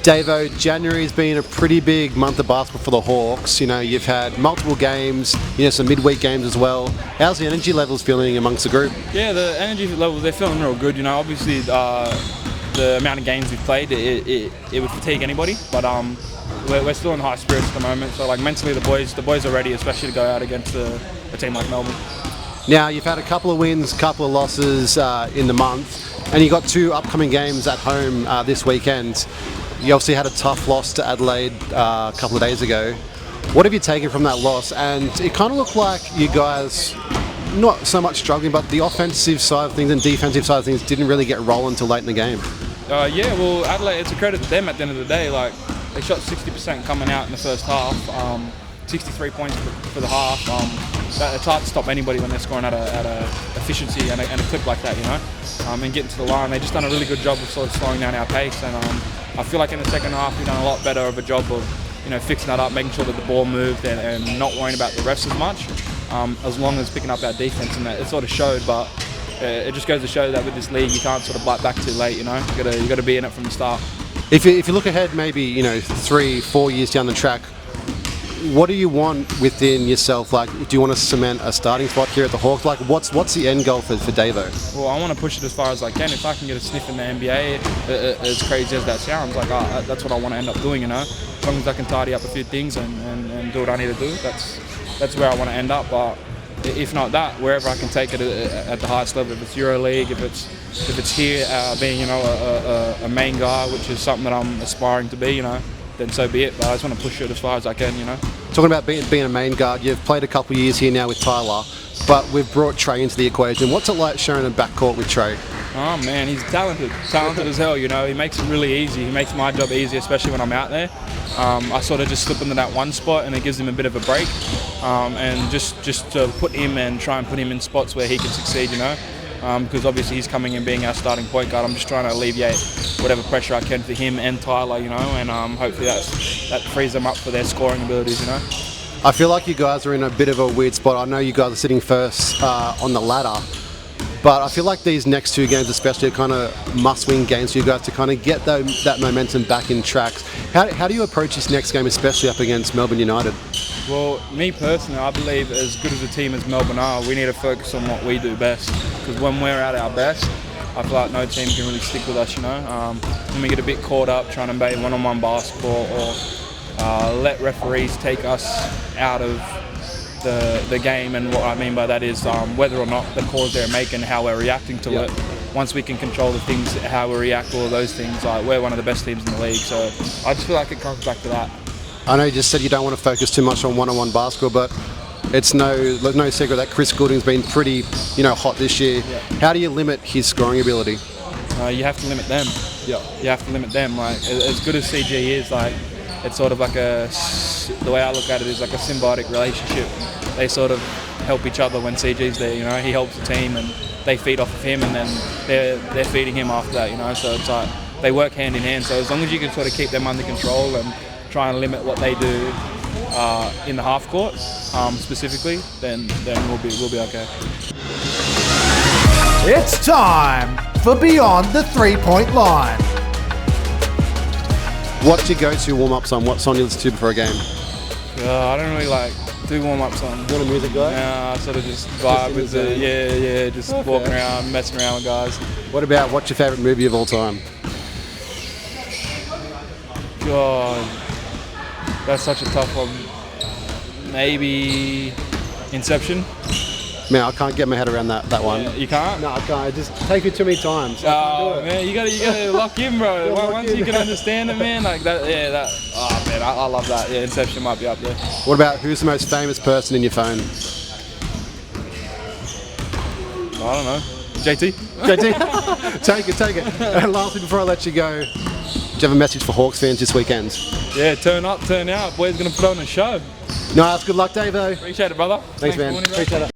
Davo, January's been a pretty big month of basketball for the Hawks. You know, you've had multiple games, some midweek games as well. How's the energy levels feeling amongst the group? Yeah, the energy levels, they're feeling real good. Obviously the amount of games we've played, it would fatigue anybody, but we're still in high spirits at the moment. So like mentally, the boys are ready, especially to go out against a team like Melbourne. Now, you've had a couple of wins, couple of losses in the month, and you got 2 upcoming games at home this weekend. You obviously had a tough loss to Adelaide a couple of days ago. What have you taken from that loss? And it kind of looked like you guys, not so much struggling, but the offensive side of things and defensive side of things didn't really get rolling until late in the game. Yeah, well, Adelaide, it's a credit to them at the end of the day. Like, they shot 60% coming out in the first half, 63 points for the half. It's hard to stop anybody when they're scoring at a efficiency and a clip like that, and getting to the line. They've just done a really good job of sort of slowing down our pace, and I feel like in the second half we've done a lot better of a job of fixing that up, making sure that the ball moved and not worrying about the refs as much, as long as picking up our defense, and that it sort of showed. But it just goes to show that with this league you can't sort of bite back too late. You got to be in it from the start. If you look ahead, maybe 3-4 years down the track, what do you want within yourself? Like, do you want to cement a starting spot here at the Hawks? Like, what's the end goal for Davo? Well, I want to push it as far as I can. If I can get a sniff in the NBA, as crazy as that sounds, like that's what I want to end up doing. As long as I can tidy up a few things and do what I need to do, that's where I want to end up. But if not that, wherever I can take it at the highest level, if it's EuroLeague, if it's here being a main guy, which is something that I'm aspiring to be, then so be it. But I just want to push it as far as I can. Talking about being a main guard, you've played a couple of years here now with Tyler, but we've brought Trey into the equation. What's it like sharing a backcourt with Trey? Oh man, he's talented as hell. He makes it really easy. He makes my job easy, especially when I'm out there. I sort of just slip into that one spot, and it gives him a bit of a break, and just to put him and try and put him in spots where he can succeed. Because obviously he's coming in being our starting point guard. I'm just trying to alleviate whatever pressure I can for him and Tyler, and hopefully that frees them up for their scoring abilities. I feel like you guys are in a bit of a weird spot. I know you guys are sitting first on the ladder, but I feel like these next 2 games especially are kind of must-win games for you guys to kind of get that momentum back in tracks. How do you approach this next game, especially up against Melbourne United? Well, me personally, I believe as good as a team as Melbourne are, we need to focus on what we do best. Because when we're at our best, I feel like no team can really stick with us, When we get a bit caught up trying to play one-on-one basketball or let referees take us out of the game, and what I mean by that is whether or not the calls they're making, how we're reacting to it. Once we can control the things, how we react, all of those things, we're one of the best teams in the league. So I just feel like it comes back to that. I know you just said you don't want to focus too much on one-on-one basketball, but it's no secret that Chris Goulding's been pretty, hot this year. Yeah. How do you limit his scoring ability? You have to limit them. Yeah. You have to limit them. Like, as good as CG is, like, it's sort of like the way I look at it is like a symbiotic relationship. They sort of help each other when CG's there. He helps the team and they feed off of him, and then they're feeding him after that. So it's like they work hand in hand. So as long as you can sort of keep them under control and try and limit what they do in the half court specifically, then we'll be okay. It's time for Beyond the 3-Point Line. What's your go-to warm-up song? What song do you listen to before a game? I don't really do warm-up songs. You're not a music guy? I sort of just vibe with it. Just walking around, messing around with guys. What's your favourite movie of all time? God, that's such a tough one. Maybe Inception. Man, I can't get my head around that one. Yeah, you can't? No, I can't. It just takes me too many times. Oh man, you gotta lock in, bro. Once you can understand it, man, like that. Yeah, that. Oh man, I love that. Yeah, Inception might be up there. What about who's the most famous person in your phone? I don't know. JT. JT, take it. And lastly, before I let you go, do you have a message for Hawks fans this weekend? Yeah, turn up, turn out. Boys gonna put on a show. Nice. Good luck, Davo. Appreciate it, brother. Thanks man. For winning, bro. Appreciate it.